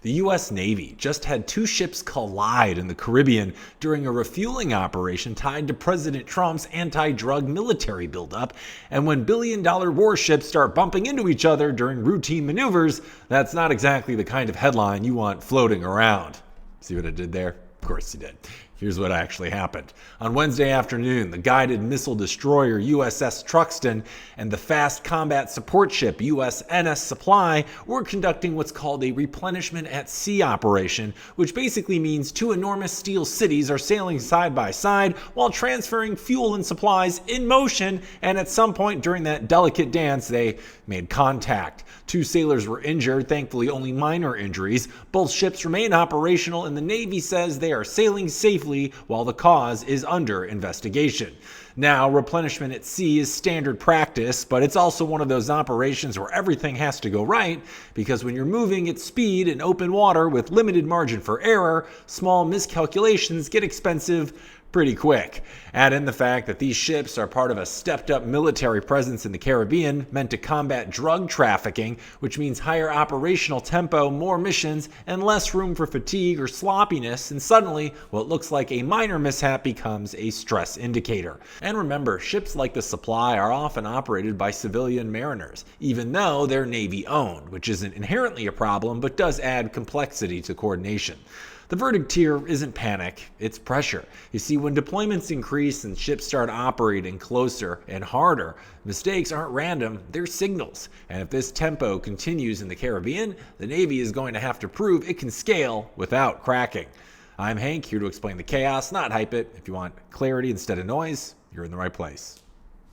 The U.S. Navy just had two ships collide in the Caribbean during a refueling operation tied to President Trump's anti-drug military buildup. And when billion-dollar warships start bumping into each other during routine maneuvers, that's not exactly the kind of headline you want floating around. See what I did there? Of course you did. Here's what actually happened. On Wednesday afternoon, the guided missile destroyer USS Truxtun and the fast combat support ship USNS Supply were conducting what's called a replenishment-at-sea operation, which basically means two enormous steel cities are sailing side by side while transferring fuel and supplies in motion, and at some point during that delicate dance, they made contact. Two sailors were injured, thankfully only minor injuries. Both ships remain operational, and the Navy says they are sailing safely while the cause is under investigation. Now, replenishment at sea is standard practice, but it's also one of those operations where everything has to go right, because when you're moving at speed in open water with limited margin for error, small miscalculations get expensive pretty quick. Add in the fact that these ships are part of a stepped-up military presence in the Caribbean meant to combat drug trafficking, which means higher operational tempo, more missions, and less room for fatigue or sloppiness, and suddenly what looks like a minor mishap becomes a stress indicator. And remember, ships like the Supply are often operated by civilian mariners, even though they're Navy-owned, which isn't inherently a problem but does add complexity to coordination. The verdict here isn't panic, it's pressure. You see, when deployments increase and ships start operating closer and harder, mistakes aren't random, they're signals. And if this tempo continues in the Caribbean, the Navy is going to have to prove it can scale without cracking. I'm Hank, here to explain the chaos, not hype it. If you want clarity instead of noise, you're in the right place.